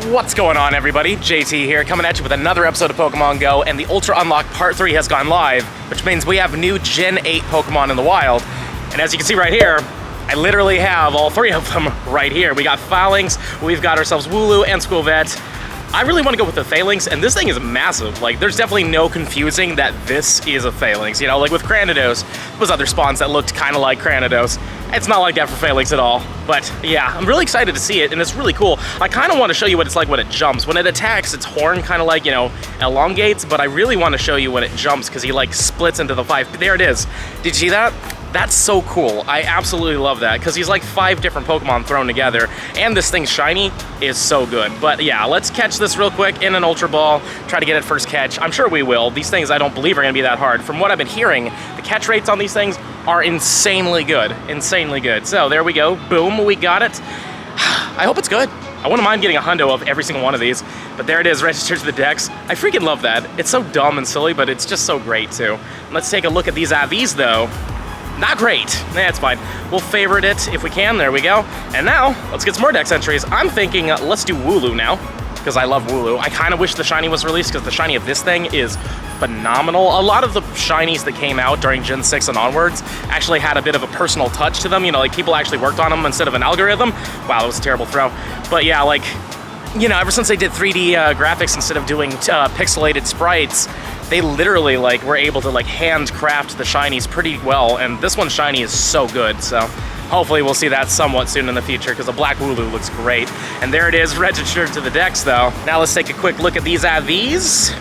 What's going on, everybody? JT here, coming at you with another episode of Pokemon Go, and the Ultra Unlock Part 3 has gone live, which means we have new Gen 8 Pokemon in the wild. And as you can see right here, I literally have all three of them right here. We got Phalanx, we've got ourselves Wooloo and Squilvet. I really want to go with the Phalanx, and this thing is massive. Like, there's definitely no confusing that this is a Phalanx. You know, like with Cranidos, there was other spawns that looked kind of like Cranidos. It's not like that for Phalanx at all. But yeah, I'm really excited to see it, and it's really cool. I kind of want to show you what it's like when it jumps. When it attacks, its horn kind of like, you know, elongates, but I really want to show you when it jumps because he like splits into the 5. There it is. Did you see that? That's so cool. I absolutely love that because he's like 5 different Pokemon thrown together, and this thing's shiny is so good. But yeah, let's catch this real quick in an Ultra Ball, try to get it first catch. I'm sure we will. These things I don't believe are going to be that hard. From what I've been hearing, the catch rates on these things are insanely good. Insanely good. So there we go. Boom, we got it. I hope it's good. I wouldn't mind getting a hundo of every single one of these, but there it is, registered to the dex. I freaking love that. It's so dumb and silly, but it's just so great too. Let's take a look at these IVs though. Not great. That's fine. We'll favorite it if we can. There we go. And now, let's get some more dex entries. I'm thinking, let's do Wooloo now, because I love Wooloo. I kind of wish the shiny was released, because the shiny of this thing is phenomenal. A lot of the shinies that came out during Gen 6 and onwards actually had a bit of a personal touch to them. You know, like people actually worked on them instead of an algorithm. Wow, that was a terrible throw. But yeah, like, you know, ever since they did 3D graphics instead of doing pixelated sprites, they literally like were able to like handcraft the shinies pretty well, and this one's shiny is so good. So hopefully we'll see that somewhat soon in the future because the black Wooloo looks great. And there it is, registered to the dex though. Now let's take a quick look at these IVs.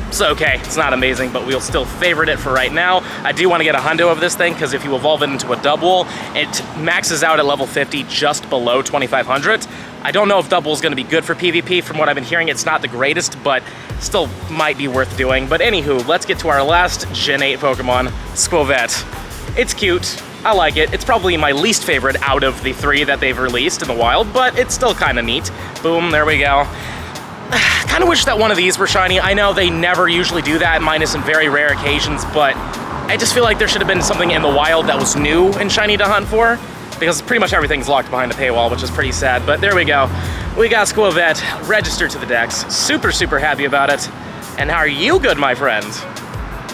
It's okay, it's not amazing, but we'll still favorite it for right now. I do want to get a hundo of this thing because if you evolve it into a double, it maxes out at level 50 just below 2500. I don't know if double is going to be good for PvP. From what I've been hearing, it's not the greatest, but still might be worth doing. But anywho, let's get to our last Gen 8 Pokemon, Squilvet. It's cute. I like it. It's probably my least favorite out of the 3 that they've released in the wild, but it's still kind of neat. Boom, there we go. Kind of wish that one of these were shiny. I know they never usually do that, minus in very rare occasions, but I just feel like there should have been something in the wild that was new and shiny to hunt for, because pretty much everything's locked behind a paywall, which is pretty sad. But there we go. We got Squilvet registered to the dex. Super, super happy about it. And how are you good, my friend?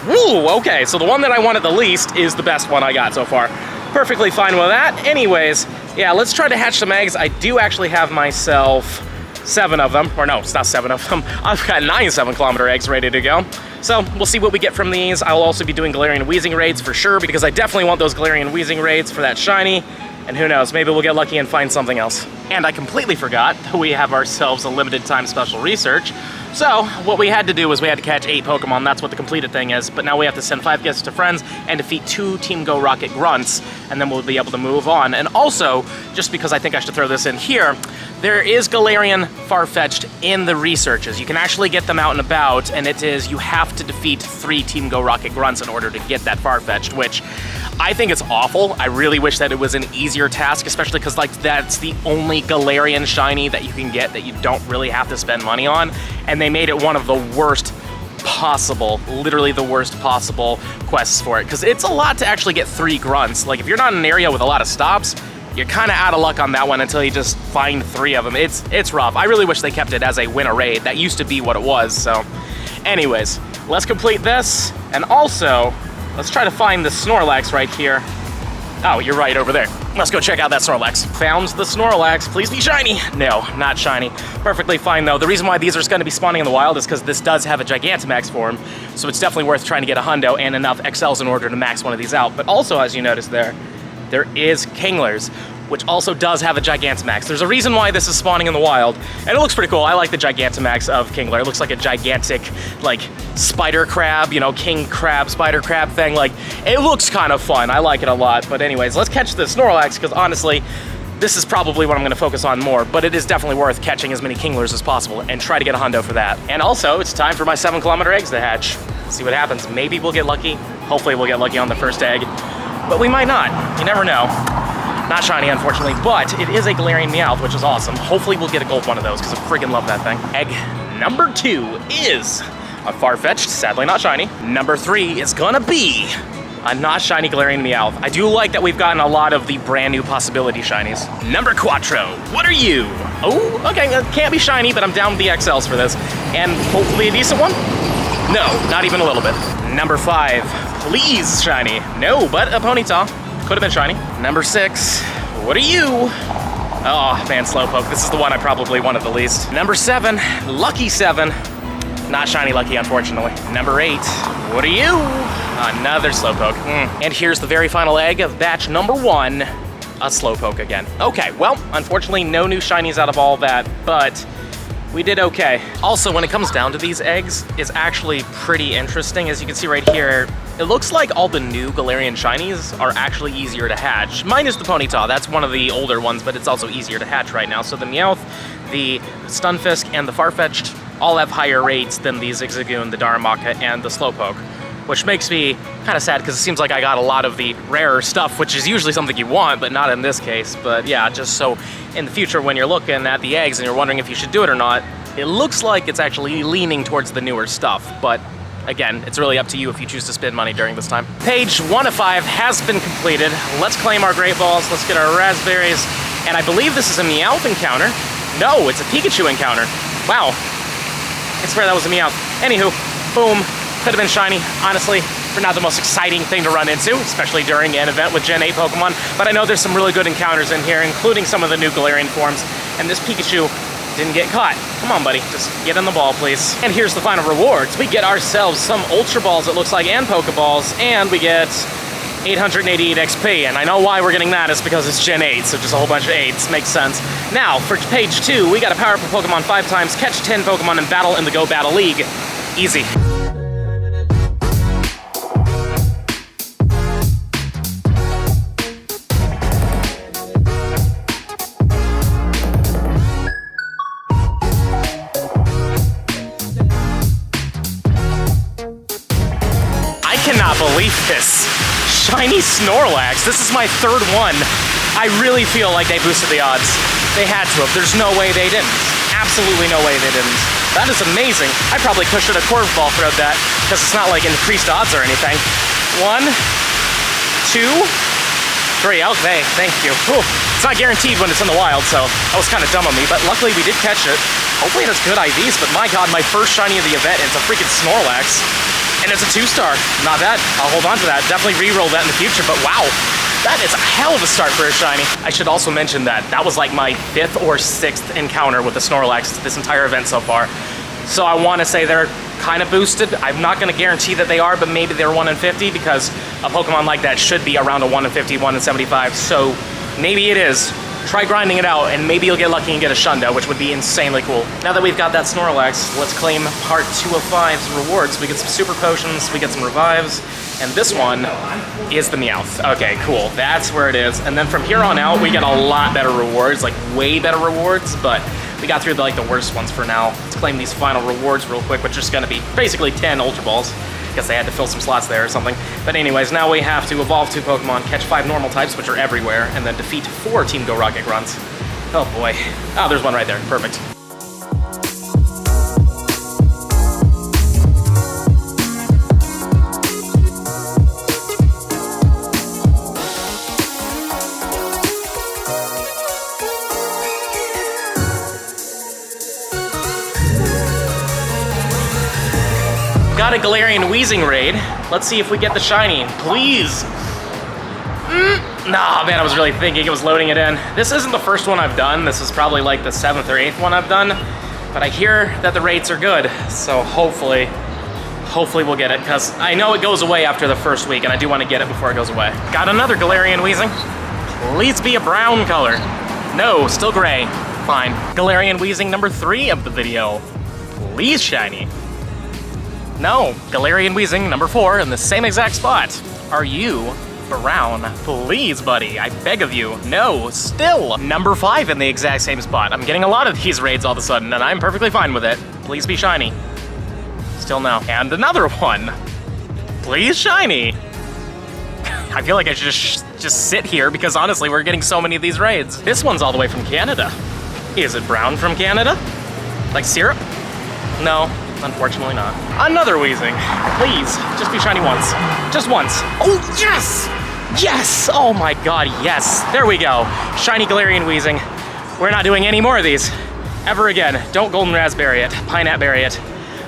Woo, okay, so the one that I wanted the least is the best one I got so far. Perfectly fine with that. Anyways, yeah, let's try to hatch some eggs. I do actually have myself 7 of them, or no, it's not 7 of them. I've got 9 7-kilometer eggs ready to go. So we'll see what we get from these. I'll also be doing Gallarian Wheezing raids for sure, because I definitely want those Gallarian Wheezing raids for that shiny. And who knows, maybe we'll get lucky and find something else. And I completely forgot that we have ourselves a limited time special research. So what we had to do was we had to catch 8 Pokemon. That's what the completed thing is. But now we have to send 5 gifts to friends and defeat 2 Team Go Rocket grunts, and then we'll be able to move on. And also, just because I think I should throw this in here, there is Gallarian Farfetch'd in the researches. You can actually get them out and about, and it is you have to defeat 3 Team Go Rocket grunts in order to get that Farfetch'd, which I think it's awful. I really wish that it was an easier task, especially because like that's the only Gallarian shiny that you can get that you don't really have to spend money on, and they made it one of the worst possible, literally the worst possible quests for it, because it's a lot to actually get 3 grunts. Like if you're not in an area with a lot of stops, you're kind of out of luck on that one until you just find 3 of them. It's rough. I really wish they kept it as a win a raid. That used to be what it was. So anyways, let's complete this, and also let's try to find the Snorlax right here. Oh, you're right over there. Let's go check out that Snorlax. Found the Snorlax. Please be shiny. No, not shiny. Perfectly fine though. The reason why these are going to be spawning in the wild is because this does have a Gigantamax form, so it's definitely worth trying to get a hundo and enough XLs in order to max one of these out. But also, as you notice there is Kinglers, which also does have a Gigantamax. There's a reason why this is spawning in the wild, and it looks pretty cool. I like the Gigantamax of Kingler. It looks like a gigantic, like, spider crab, you know, king crab, spider crab thing. Like, it looks kind of fun. I like it a lot. But anyways, let's catch the Snorlax, because honestly, this is probably what I'm gonna focus on more, but it is definitely worth catching as many Kinglers as possible and try to get a hundo for that. And also, it's time for my 7-kilometer eggs to hatch. See what happens. Maybe we'll get lucky. Hopefully we'll get lucky on the first egg, but we might not. You never know. Not shiny, unfortunately, but it is a Gallarian Meowth, which is awesome. Hopefully we'll get a gold one of those, because I freaking love that thing. Egg number 2 is a Farfetch'd, sadly not shiny. Number 3 is gonna be A not shiny Gallarian Meowth. I do like that we've gotten a lot of the brand new possibility shinies. Number 4, what are you? Oh, okay, can't be shiny, but I'm down with the XLs for this. And hopefully a decent one? No, not even a little bit. Number 5, please shiny. No, but a Ponyta. Could have been shiny. Number 6, what are you? Oh man, Slowpoke. This is the one I probably wanted the least. Number 7, Lucky 7. Not shiny Lucky, unfortunately. Number 8, what are you? Another Slowpoke. And here's the very final egg of batch number 1, a Slowpoke again. Okay, well, unfortunately no new shinies out of all that, but we did okay. Also, when it comes down to these eggs, it's actually pretty interesting. As you can see right here, it looks like all the new Gallarian shinies are actually easier to hatch. Minus the Ponyta, that's one of the older ones, but it's also easier to hatch right now. So the Meowth, the Stunfisk, and the Farfetch'd all have higher rates than the Zigzagoon, the Darumaka, and the Slowpoke, which makes me kind of sad because it seems like I got a lot of the rarer stuff, which is usually something you want, but not in this case. But yeah, just so in the future when you're looking at the eggs and you're wondering if you should do it or not, it looks like it's actually leaning towards the newer stuff. But again, it's really up to you if you choose to spend money during this time. Page 1 of 5 has been completed. Let's claim our Great Balls, let's get our Raspberries, and I believe this is a Meowth encounter. No, it's a Pikachu encounter. Wow, I swear that was a Meowth. Anywho, boom. Could have been shiny, honestly. Not the most exciting thing to run into, especially during an event with Gen 8 Pokemon, but I know there's some really good encounters in here, including some of the new Gallarian forms, and this Pikachu didn't get caught. Come on, buddy, just get in the ball, please. And here's the final rewards. We get ourselves some Ultra Balls, it looks like, and Pokeballs, and we get 888 XP, and I know why we're getting that is because it's Gen 8, so just a whole bunch of 8s, makes sense. Now, for page 2, we gotta power up a Pokemon 5 times, catch 10 Pokemon, and battle in the Go Battle League. Easy. Believe this. Shiny Snorlax. This is my 3rd one. I really feel like they boosted the odds. They had to have. There's no way they didn't. Absolutely no way they didn't. That is amazing. I probably could have curveball throwed that because it's not like increased odds or anything. 1, 2, 3. Okay, thank you. Whew. It's not guaranteed when it's in the wild, so that was kind of dumb of me, but luckily we did catch it. Hopefully it has good IVs, but my god, my first shiny of the event, it's a freaking Snorlax. And it's a 2-star. Not bad. I'll hold on to that. Definitely re-roll that in the future, but wow. That is a hell of a start for a shiny. I should also mention that that was like my 5th or 6th encounter with the Snorlax this entire event so far. So I want to say they're kind of boosted. I'm not going to guarantee that they are, but maybe they're 1 in 50 because a Pokemon like that should be around a 1 in 50, 1 in 75. So maybe it is. Try grinding it out, and maybe you'll get lucky and get a Shundo, which would be insanely cool. Now that we've got that Snorlax, let's claim part 2 of 5's rewards. We get some Super Potions, we get some Revives, and this one is the Meowth. Okay, cool. That's where it is. And then from here on out, we get a lot better rewards, like way better rewards, but we got through the worst ones for now. Let's claim these final rewards real quick, which is going to be basically 10 Ultra Balls. Guess they had to fill some slots there or something. But anyways, now we have to evolve 2 Pokemon, catch 5 normal types, which are everywhere, and then defeat 4 Team Go Rocket Grunts. Oh boy. Oh, there's one right there. Perfect. Got a Gallarian Wheezing raid. Let's see if we get the shiny. Please. Nah, man, I was really thinking it was loading it in. This isn't the first one I've done. This is probably like the 7th or 8th one I've done. But I hear that the rates are good. So hopefully we'll get it. Because I know it goes away after the first week, and I do want to get it before it goes away. Got another Gallarian Wheezing. Please be a brown color. No, still gray. Fine. Gallarian Wheezing number 3 of the video. Please shiny. No, Gallarian Wheezing number 4 in the same exact spot. Are you brown? Please, buddy, I beg of you. No, still number 5 in the exact same spot. I'm getting a lot of these raids all of a sudden, and I'm perfectly fine with it. Please be shiny. Still no. And another one. Please shiny. I feel like I should just sit here because honestly, we're getting so many of these raids. This one's all the way from Canada. Is it brown from Canada? Like syrup? No. unfortunately not. Another Wheezing. Please, just be shiny once. Just once. Oh, yes! Yes! Oh my god, yes! There we go. Shiny Gallarian Wheezing. We're not doing any more of these ever again. Don't Golden Raspberry it. Pineapple Berry it.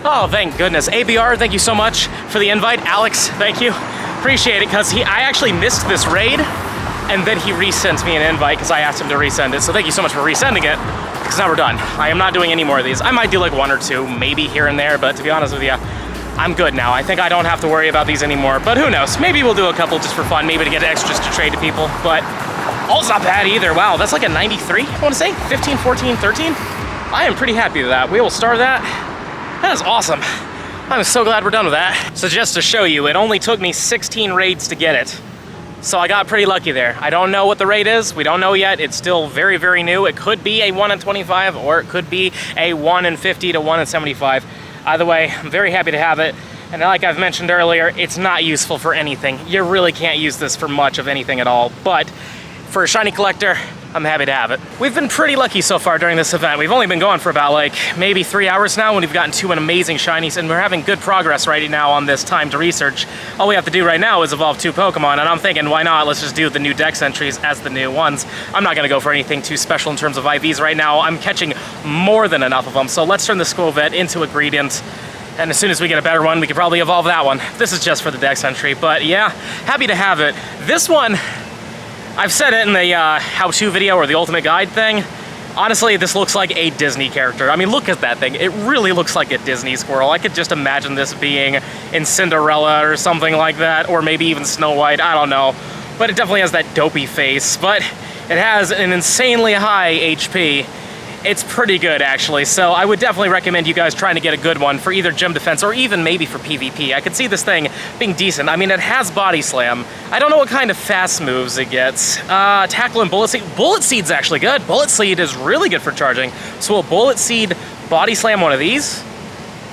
Oh, thank goodness. ABR, thank you so much for the invite. Alex, thank you. Appreciate it, because I actually missed this raid, and then he resent me an invite because I asked him to resend it. So thank you so much for resending it, because now we're done. I am not doing any more of these. I might do like one or two, maybe here and there, but to be honest with you, I'm good now. I think I don't have to worry about these anymore, but who knows? Maybe we'll do a couple just for fun, maybe to get extras to trade to people, but all's not bad either. Wow, that's like a 93, I want to say? 15, 14, 13? I am pretty happy with that. We will star that. That is awesome. I'm so glad we're done with that. So just to show you, it only took me 16 raids to get it. So I got pretty lucky there. I don't know what the rate is. We don't know yet. It's still very, very new. It could be a 1 in 25, or it could be a 1 in 50 to 1 in 75. Either way, I'm very happy to have it. And like I've mentioned earlier, it's not useful for anything. You really can't use this for much of anything at all. But for a shiny collector, I'm happy to have it. We've been pretty lucky so far during this event. We've only been going for about like maybe 3 hours now, when we've gotten 2 amazing shinies, and we're having good progress right now on this time to research. All we have to do right now is evolve 2 Pokemon, and I'm thinking, why not? Let's just do the new dex entries as the new ones. I'm not gonna go for anything too special in terms of IVs right now. I'm catching more than enough of them, so let's turn the Squovet into a Gradient. And as soon as we get a better one, we could probably evolve that one. This is just for the dex entry, but yeah, happy to have it. This one, I've said it in the how-to video or the ultimate guide thing. Honestly, this looks like a Disney character. I mean, look at that thing. It really looks like a Disney squirrel. I could just imagine this being in Cinderella or something like that, or maybe even Snow White, I don't know. But it definitely has that dopey face, but it has an insanely high HP. It's pretty good, actually, so I would definitely recommend you guys trying to get a good one for either gym defense or even maybe for PvP. I could see this thing being decent. I mean, it has Body Slam. I don't know what kind of fast moves it gets. Tackle and Bullet Seed. Bullet Seed's actually good. Bullet Seed is really good for charging. So a Bullet Seed Body Slam one of these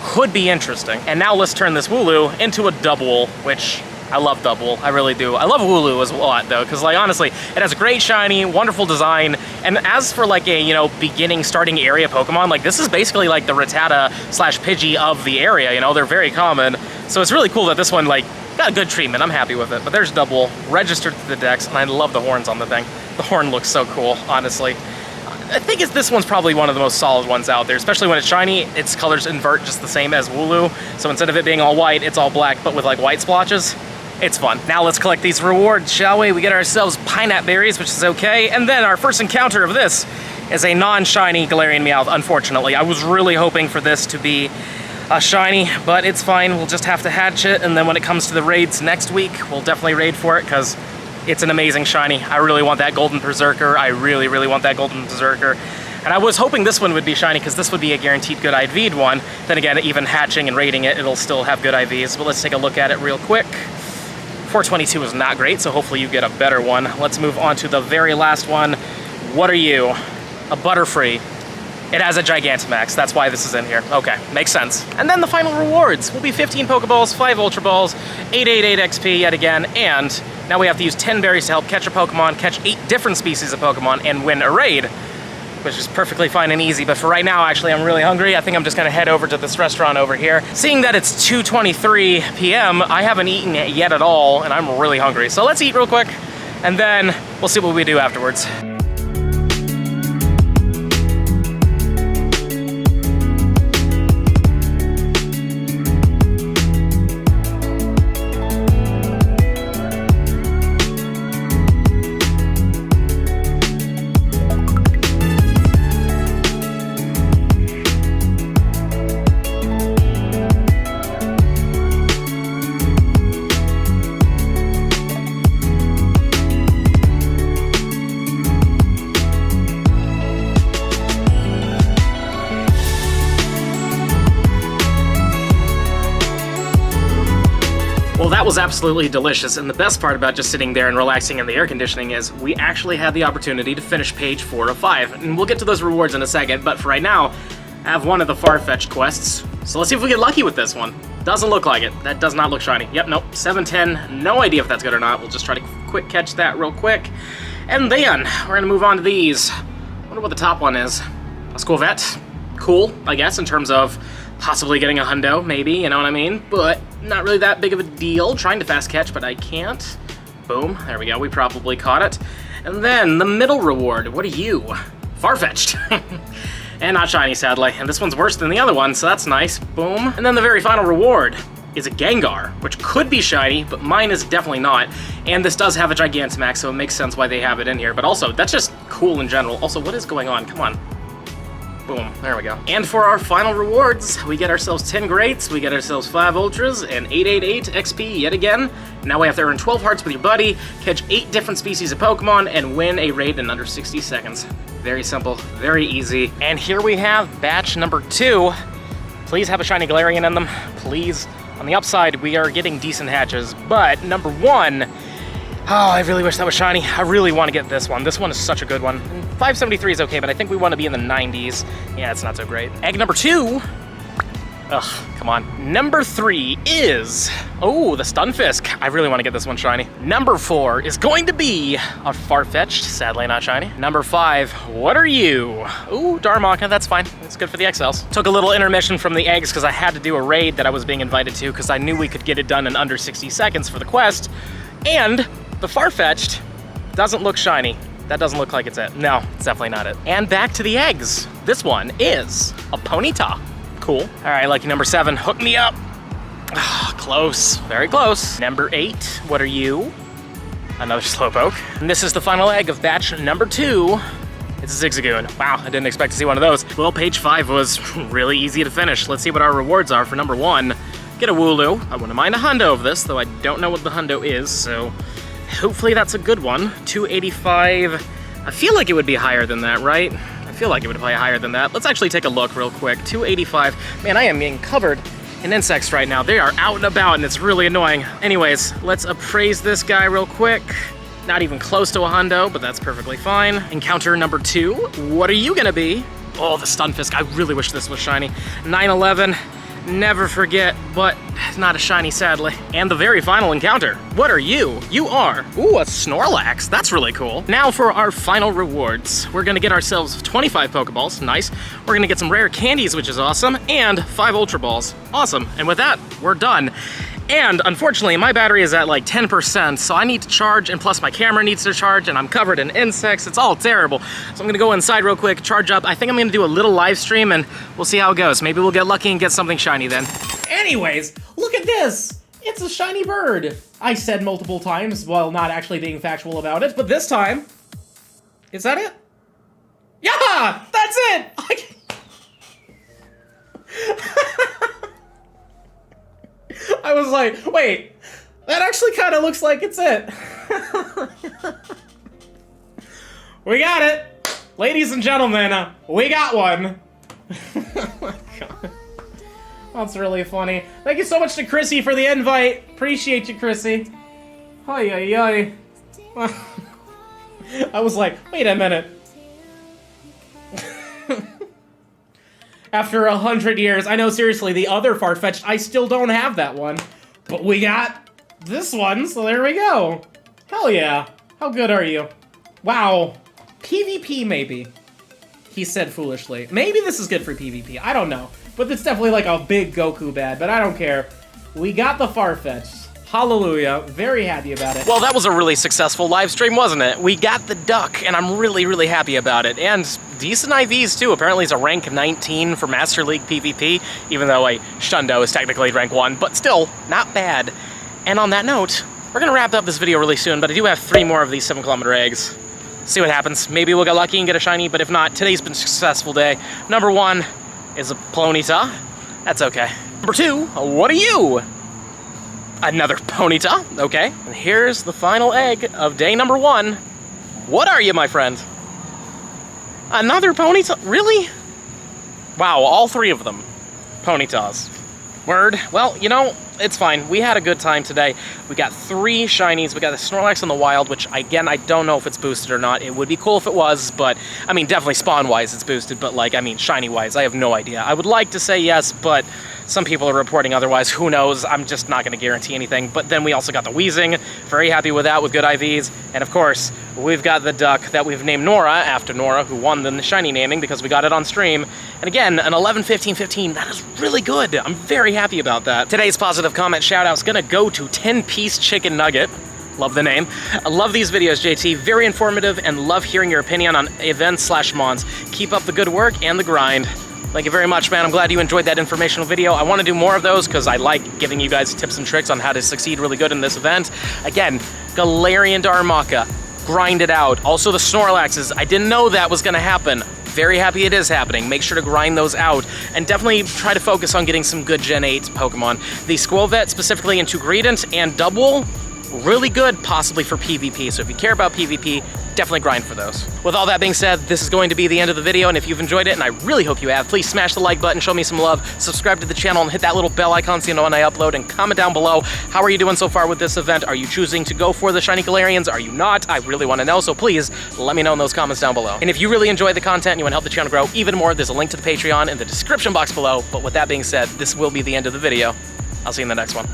could be interesting. And now let's turn this Wooloo into a Double, which I love Double, I really do. I love Wooloo a lot though, because like honestly, it has a great shiny, wonderful design, and as for like a, you know, beginning starting area Pokemon, like this is basically like the Rattata / Pidgey of the area, you know, they're very common. So it's really cool that this one like got a good treatment, I'm happy with it. But there's Double, registered to the dex, and I love the horns on the thing. The horn looks so cool, honestly. I think this one's probably one of the most solid ones out there, especially when it's shiny. Its colors invert just the same as Wooloo, so instead of it being all white, it's all black, but with like white splotches. It's fun. Now let's collect these rewards, shall we? We get ourselves Pineapple Berries, which is okay, and then our first encounter of this is a non-shiny Gallarian Meowth, unfortunately. I was really hoping for this to be a shiny, but it's fine. We'll just have to hatch it, and then when it comes to the raids next week, we'll definitely raid for it, because it's an amazing shiny. I really want that Golden Berserker. I really, really want that Golden Berserker. And I was hoping this one would be shiny, because this would be a guaranteed good IV'd one. Then again, even hatching and raiding it, it'll still have good IVs, but let's take a look at it real quick. 422 is not great, so hopefully you get a better one. Let's move on to the very last one. What are you? A Butterfree. It has a Gigantamax, that's why this is in here. Okay, makes sense. And then the final rewards will be 15 Pokeballs, 5 Ultra Balls, 888 XP yet again, and now we have to use 10 berries to help catch a Pokemon, catch 8 different species of Pokemon, and win a raid, which is perfectly fine and easy. But for right now, actually, I'm really hungry. I think I'm just gonna head over to this restaurant over here. Seeing that it's 2:23 p.m., I haven't eaten yet at all, and I'm really hungry. So let's eat real quick, and then we'll see what we do afterwards. Well, that was absolutely delicious, and the best part about just sitting there and relaxing in the air conditioning is we actually had the opportunity to finish page 4 of 5, and we'll get to those rewards in a second, but for right now, I have one of the Farfetch'd quests, so let's see if we get lucky with this one. Doesn't look like it. That does not look shiny. Yep, nope, 710, no idea if that's good or not. We'll just try to quick catch that real quick, and then we're gonna move on to these. I wonder what the top one is. A Squovet. Cool, I guess, in terms of Possibly getting a hundo, maybe, you know what I mean? But not really that big of a deal. Trying to fast catch, but I can't. Boom, there we go, we probably caught it. And then the middle reward, what are you? Farfetch'd. And not shiny, sadly. And this one's worse than the other one, so that's nice. Boom. And then the very final reward is a Gengar, which could be shiny, but mine is definitely not. And this does have a Gigantamax, so it makes sense why they have it in here. But also, that's just cool in general. Also, what is going on? Come on. Boom, there we go. And for our final rewards, we get ourselves 10 Greats, we get ourselves 5 Ultras, and 888 XP yet again. Now we have to earn 12 hearts with your buddy, catch 8 different species of Pokemon, and win a raid in under 60 seconds. Very simple, very easy. And here we have batch number 2. Please have a shiny Gallarian in them, please. On the upside, we are getting decent hatches, but number 1, oh, I really wish that was shiny. I really want to get this one. This one is such a good one. 573 is okay, but I think we want to be in the 90s. Yeah, it's not so great. Egg number 2. Ugh, come on. Number 3 is, oh, the Stunfisk. I really want to get this one shiny. Number 4 is going to be a Farfetch'd, sadly not shiny. Number 5, what are you? Ooh, Darmaka, that's fine. It's good for the XLs. Took a little intermission from the eggs because I had to do a raid that I was being invited to because I knew we could get it done in under 60 seconds for the quest. And the Farfetch'd doesn't look shiny. That doesn't look like it's it. No, it's definitely not it. And back to the eggs. This one is a Ponyta. Cool. All right, lucky number 7, hook me up. Ah, close, very close. Number 8, what are you? Another Slowpoke. And this is the final egg of batch number 2. It's a Zigzagoon. Wow, I didn't expect to see one of those. Well, page 5 was really easy to finish. Let's see what our rewards are for number 1. Get a Wooloo. I wouldn't mind a hundo of this, though I don't know what the hundo is, so hopefully that's a good one. 285. I feel like it would be higher than that, right? I feel like it would be higher than that. Let's actually take a look real quick. 285. Man, I am being covered in insects right now. They are out and about, and it's really annoying. Anyways, let's appraise this guy real quick. Not even close to a hundo, but that's perfectly fine. Encounter number 2. What are you gonna be? Oh, the Stunfisk. I really wish this was shiny. 911. Never forget, but not a shiny, sadly. And the very final encounter. What are you? You are, ooh, a Snorlax. That's really cool. Now for our final rewards. We're gonna get ourselves 25 Pokeballs, nice. We're gonna get some rare candies, which is awesome, and 5 Ultra Balls, awesome. And with that, we're done. And unfortunately, my battery is at like 10%, so I need to charge, and plus my camera needs to charge, and I'm covered in insects. It's all terrible. So I'm gonna go inside real quick, charge up. I think I'm gonna do a little live stream, and we'll see how it goes. Maybe we'll get lucky and get something shiny then. Anyways, look at this. It's a shiny bird. I said multiple times while not actually being factual about it, but this time, is that it? Yeah, that's it. I was like, wait, that actually kind of looks like it's it. We got it. Ladies and gentlemen, we got one. Oh my God. That's really funny. Thank you so much to Chrissy for the invite. Appreciate you, Chrissy. Ay, ay, ay. I was like, wait a minute. After 100 years, I know, seriously, the other Farfetch'd, I still don't have that one. But we got this one, so there we go. Hell yeah. How good are you? Wow. PvP, maybe. He said foolishly. Maybe this is good for PvP, I don't know. But it's definitely like a big Goku bad, but I don't care. We got the Farfetch'd. Hallelujah. Very happy about it. Well, that was a really successful live stream, wasn't it? We got the duck, and I'm really, really happy about it. And decent IVs, too. Apparently, it's a rank 19 for Master League PvP, even though a Shundo is technically rank 1, but still, not bad. And on that note, we're gonna wrap up this video really soon, but I do have 3 more of these 7-kilometer eggs. See what happens. Maybe we'll get lucky and get a shiny, but if not, today's been a successful day. Number 1 is a Ponyta. That's okay. Number 2, what are you? Another Ponyta, okay. And here's the final egg of day number 1. What are you, my friend? Another Ponyta, really? Wow, all 3 of them. Ponytas. Word. Well, you know, it's fine. We had a good time today. We got 3 shinies. We got the Snorlax in the wild, which, again, I don't know if it's boosted or not. It would be cool if it was, but, I mean, definitely spawn-wise it's boosted, but, like, I mean, shiny-wise, I have no idea. I would like to say yes, but Some people are reporting otherwise. Who knows? I'm just not going to guarantee anything. But then we also got the Wheezing. Very happy with that, with good IVs. And of course, we've got the duck that we've named Nora after Nora, who won the shiny naming because we got it on stream. And again, an 11-15-15. That is really good. I'm very happy about that. Today's positive comment shout-out is going to go to 10-piece chicken nugget. Love the name. I love these videos, JT. Very informative and love hearing your opinion on events/mons. Keep up the good work and the grind. Thank you very much, man. I'm glad you enjoyed that informational video. I want to do more of those because I like giving you guys tips and tricks on how to succeed really good in this event. Again, Gallarian Darmaka, grind it out. Also the Snorlaxes, I didn't know that was going to happen. Very happy it is happening. Make sure to grind those out and definitely try to focus on getting some good Gen 8 Pokemon. The Squirrel specifically into Greedent and Double, really good possibly for PvP. So if you care about PvP, definitely grind for those. With all that being said, this is going to be the end of the video, and if you've enjoyed it, and I really hope you have, please smash the like button, show me some love, subscribe to the channel, and hit that little bell icon so you know when I upload, and comment down below, how are you doing so far with this event? Are you choosing to go for the shiny Gallarians? Are you not? I really want to know, so please let me know in those comments down below. And if you really enjoyed the content and you want to help the channel grow even more, there's a link to the Patreon in the description box below. But with that being said, this will be the end of the video. I'll see you in the next one.